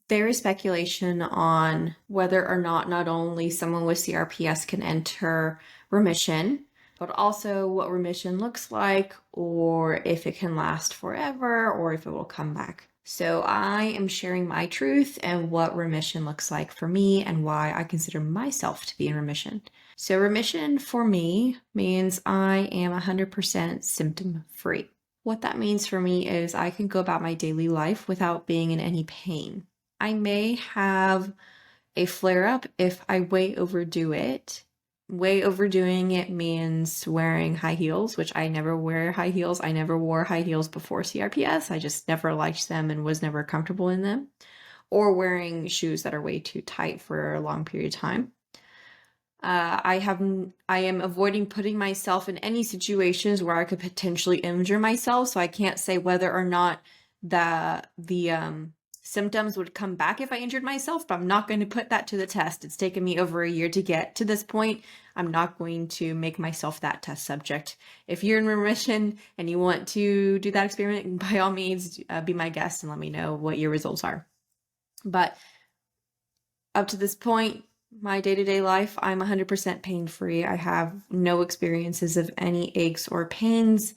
There is speculation on whether or not only someone with CRPS can enter remission, but also what remission looks like, or if it can last forever, or if it will come back. So I am sharing my truth and what remission looks like for me and why I consider myself to be in remission. So remission for me means I am 100% symptom free. What that means for me is I can go about my daily life without being in any pain. I may have a flare up if I way overdo it. Way overdoing it means wearing high heels, which I never wear high heels. I never wore high heels before CRPS. I just never liked them and was never comfortable in them. Or wearing shoes that are way too tight for a long period of time. I am avoiding putting myself in any situations where I could potentially injure myself, so I can't say whether or not the symptoms would come back if I injured myself, but I'm not going to put that to the test. It's taken me over a year to get to this point. I'm not going to make myself that test subject. If you're in remission and you want to do that experiment, by all means, be my guest and let me know what your results are. But up to this point, my day-to-day life, I'm 100% pain-free. I have no experiences of any aches or pains.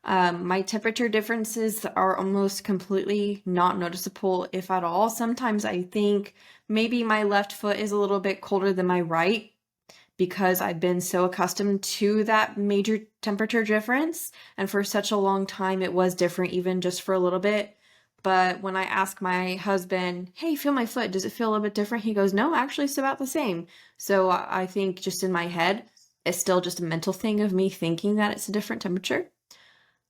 My temperature differences are almost completely not noticeable, if at all. Sometimes I think maybe my left foot is a little bit colder than my right because I've been so accustomed to that major temperature difference. And for such a long time, it was different, even just for a little bit. But when I ask my husband, hey, feel my foot, does it feel a little bit different? He goes, no, actually it's about the same. So I think just in my head, it's still just a mental thing of me thinking that it's a different temperature.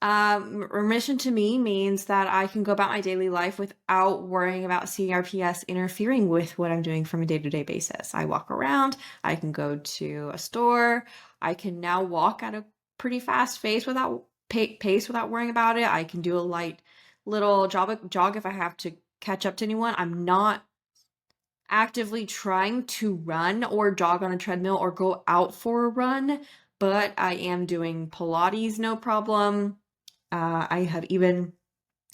Remission to me means that I can go about my daily life without worrying about CRPS interfering with what I'm doing from a day-to-day basis. I walk around, I can go to a store, I can now walk at a pretty fast pace without worrying about it. I can do a light little jog if I have to catch up to anyone. I'm not actively trying to run or jog on a treadmill or go out for a run, but I am doing Pilates, no problem. I have even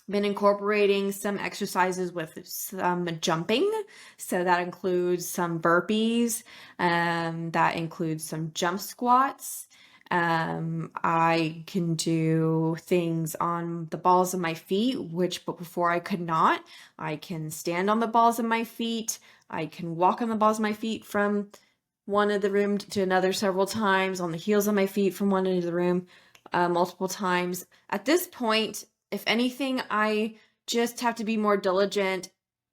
been incorporating some exercises with some jumping. So that includes some burpees, that includes some jump squats. I can do things on the balls of my feet, but before I could not. I can stand on the balls of my feet. I can walk on the balls of my feet from one end of the room to another several times, on the heels of my feet from one end of the room multiple times. At this point, if anything, I just have to be more diligent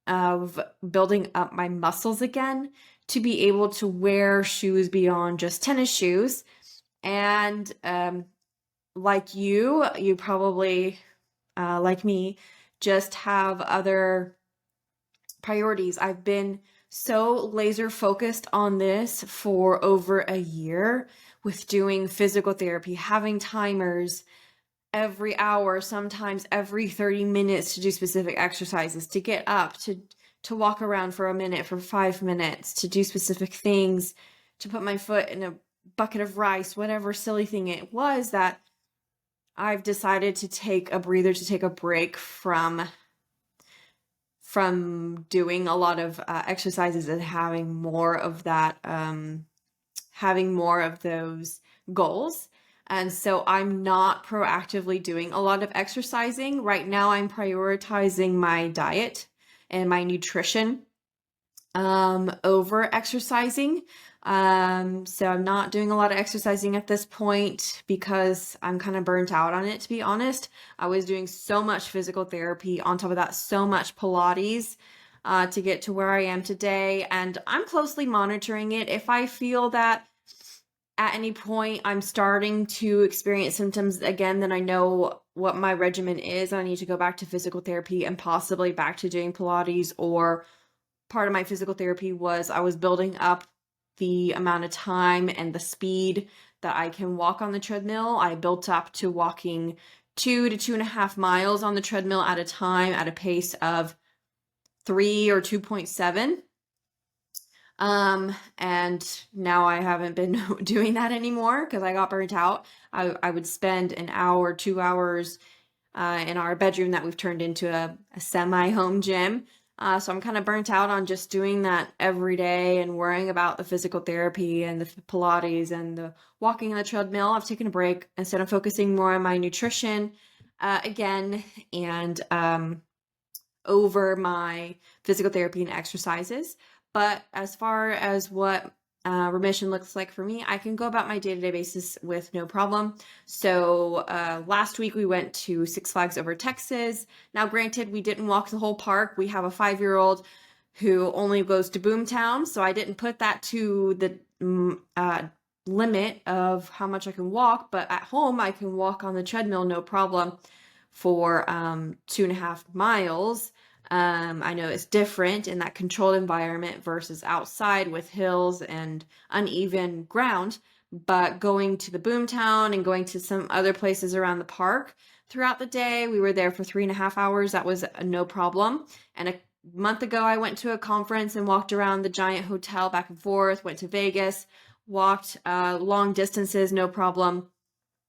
of building up my muscles again to be able to wear shoes beyond just tennis shoes. And like you probably, like me, just have other priorities. I've been so laser focused on this for over a year with doing physical therapy, having timers every hour, sometimes every 30 minutes to do specific exercises, to get up, to walk around for a minute, for 5 minutes, to do specific things, to put my foot in a bucket of rice, whatever silly thing it was, that I've decided to take a breather, to take a break from doing a lot of exercises and having more of that, having more of those goals. And so I'm not proactively doing a lot of exercising. Right now, I'm prioritizing my diet and my nutrition over exercising. So I'm not doing a lot of exercising at this point because I'm kind of burnt out on it, to be honest. I was doing so much physical therapy, on top of that, so much Pilates to get to where I am today. And I'm closely monitoring it. If I feel that at any point I'm starting to experience symptoms again, then I know what my regimen is. I need to go back to physical therapy and possibly back to doing Pilates. Or part of my physical therapy was I was building up the amount of time and the speed that I can walk on the treadmill. I built up to walking 2 to 2.5 miles on the treadmill at a time at a pace of 3 or 2.7. And now I haven't been doing that anymore because I got burnt out. I would spend an hour, 2 hours in our bedroom that we've turned into a semi-home gym, So I'm kind of burnt out on just doing that every day and worrying about the physical therapy and the Pilates and the walking on the treadmill. I've taken a break. Instead of focusing more on my nutrition again and over my physical therapy and exercises. But as far as what remission looks like for me, I can go about my day-to-day basis with no problem. So last week we went to Six Flags Over Texas. Now, granted, we didn't walk the whole park. We have a 5-year-old who only goes to Boomtown, so I didn't put that to the limit of how much I can walk. But at home, I can walk on the treadmill no problem for 2.5 miles. I know it's different in that controlled environment versus outside with hills and uneven ground, but going to the Boomtown and going to some other places around the park throughout the day, we were there for 3.5 hours. That was no problem. And a month ago, I went to a conference and walked around the giant hotel back and forth, went to Vegas, walked long distances, no problem.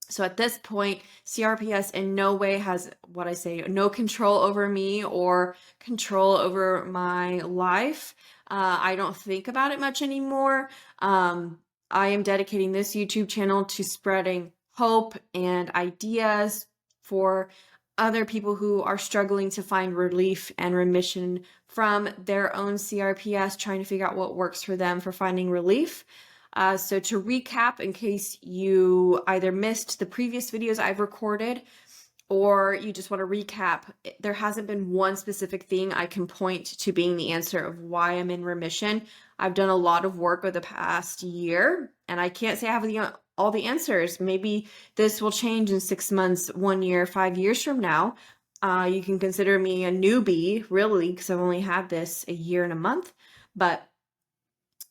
So at this point, CRPS in no way has what I say, no control over me or control over my life. I don't think about it much anymore. I am dedicating this YouTube channel to spreading hope and ideas for other people who are struggling to find relief and remission from their own CRPS, trying to figure out what works for them for finding relief. So to recap, in case you either missed the previous videos I've recorded or you just want to recap, there hasn't been one specific thing I can point to being the answer of why I'm in remission. I've done a lot of work over the past year, and I can't say I have all the answers. Maybe this will change in 6 months, 1 year, 5 years from now. You can consider me a newbie, really, because I've only had this a year and a month, but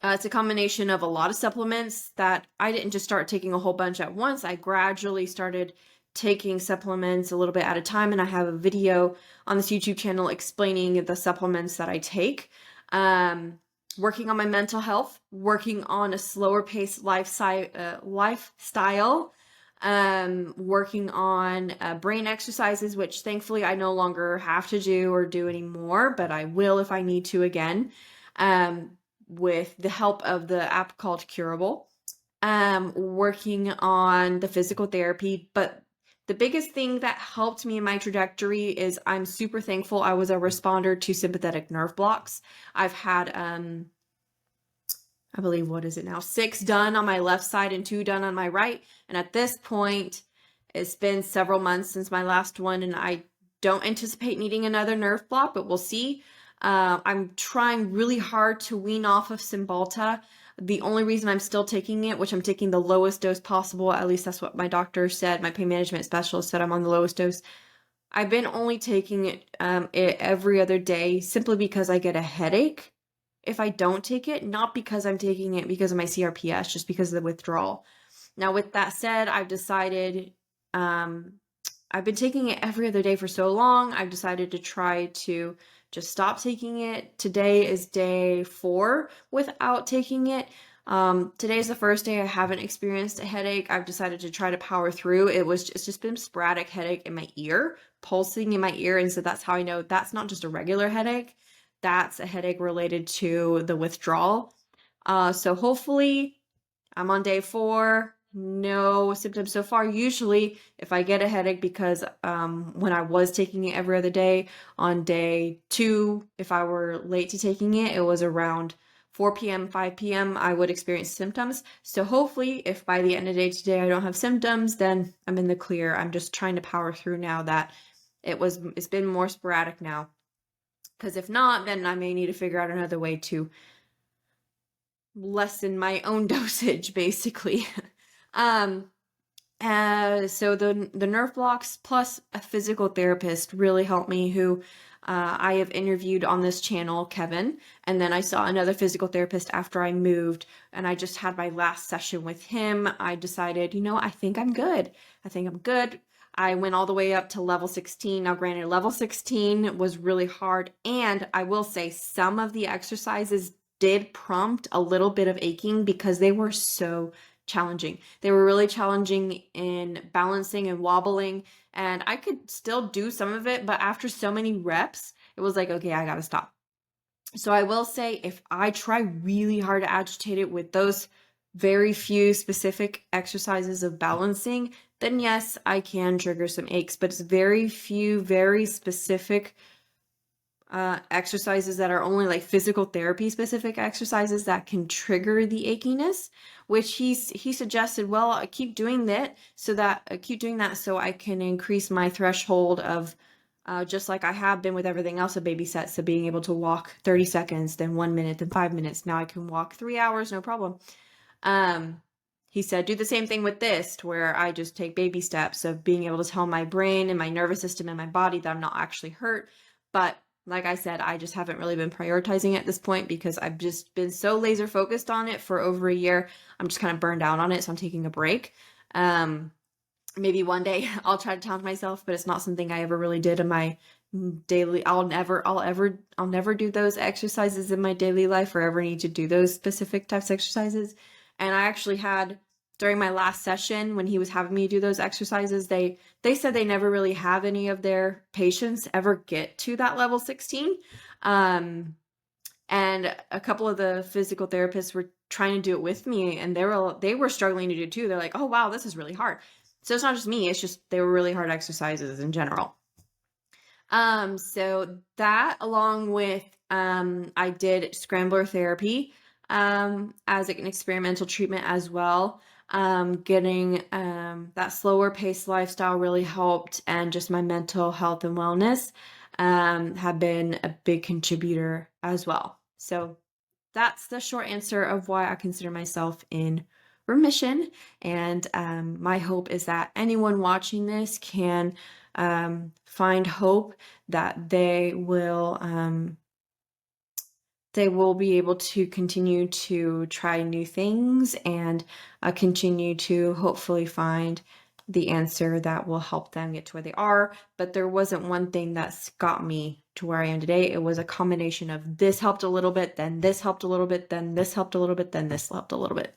it's a combination of a lot of supplements that I didn't just start taking a whole bunch at once. I gradually started taking supplements a little bit at a time, and I have a video on this YouTube channel explaining the supplements that I take. Working on my mental health, working on a slower paced lifestyle, working on brain exercises, which thankfully I no longer have to do or do anymore, but I will if I need to again. With the help of the app called Curable, working on the physical therapy. But the biggest thing that helped me in my trajectory is I'm super thankful I was a responder to sympathetic nerve blocks. I've had, I believe, what is it now? 6 done on my left side and 2 done on my right. And at this point, it's been several months since my last one, and I don't anticipate needing another nerve block, but we'll see. I'm trying really hard to wean off of Cymbalta. The only reason I'm still taking it, which I'm taking the lowest dose possible, at least that's what my doctor said, my pain management specialist said I'm on the lowest dose. I've been only taking it every other day simply because I get a headache if I don't take it, not because I'm taking it because of my CRPS, just because of the withdrawal. Now, with that said, I've decided, I've been taking it every other day for so long, I've decided to try to just stop taking it. Today is day 4 without taking it. Today is the first day I haven't experienced a headache. I've decided to try to power through. It's just been sporadic headache in my ear, pulsing in my ear. And so that's how I know that's not just a regular headache. That's a headache related to the withdrawal. So hopefully I'm on day 4. No symptoms so far. Usually if I get a headache, because when I was taking it every other day, on day 2, if I were late to taking it, it was around 4 p.m., 5 p.m., I would experience symptoms. So hopefully if by the end of the day today I don't have symptoms, then I'm in the clear. I'm just trying to power through now that it's been more sporadic now. Because if not, then I may need to figure out another way to lessen my own dosage, basically. So the nerve blocks plus a physical therapist really helped me, who I have interviewed on this channel, Kevin. And then I saw another physical therapist after I moved, and I just had my last session with him. I decided, I think I'm good. I went all the way up to level 16. Now, granted, level 16 was really hard, and I will say some of the exercises did prompt a little bit of aching because they were so challenging. They were really challenging in balancing and wobbling, and I could still do some of it, but after so many reps, it was like, okay, I gotta stop. So I will say, if I try really hard to agitate it with those very few specific exercises of balancing, then yes, I can trigger some aches, but it's very few, very specific exercises that are only like physical therapy specific exercises that can trigger the achiness, which he suggested, well, I keep doing that so that I can increase my threshold of just like I have been with everything else of baby steps. So being able to walk 30 seconds, then 1 minute, then 5 minutes. Now I can walk 3 hours, no problem. He said, do the same thing with this, to where I just take baby steps of being able to tell my brain and my nervous system and my body that I'm not actually hurt. But like I said, I just haven't really been prioritizing it at this point because I've just been so laser focused on it for over a year. I'm just kind of burned out on it, so I'm taking a break. Maybe one day I'll try to challenge myself, but it's not something I ever really did in my daily. I'll never do those exercises in my daily life or ever need to do those specific types of exercises. And I actually had, during my last session when he was having me do those exercises, they said they never really have any of their patients ever get to that level 16. And a couple of the physical therapists were trying to do it with me, and they were struggling to do it too. They're like, oh wow, this is really hard. So it's not just me, it's just they were really hard exercises in general. So that, along with I did scrambler therapy as an experimental treatment as well. Getting that slower paced lifestyle really helped, and just my mental health and wellness have been a big contributor as well. So that's the short answer of why I consider myself in remission. And my hope is that anyone watching this can find hope that they will be able to continue to try new things and continue to hopefully find the answer that will help them get to where they are. But there wasn't one thing that's got me to where I am today. It was a combination of this helped a little bit, then this helped a little bit, then this helped a little bit, then this helped a little bit.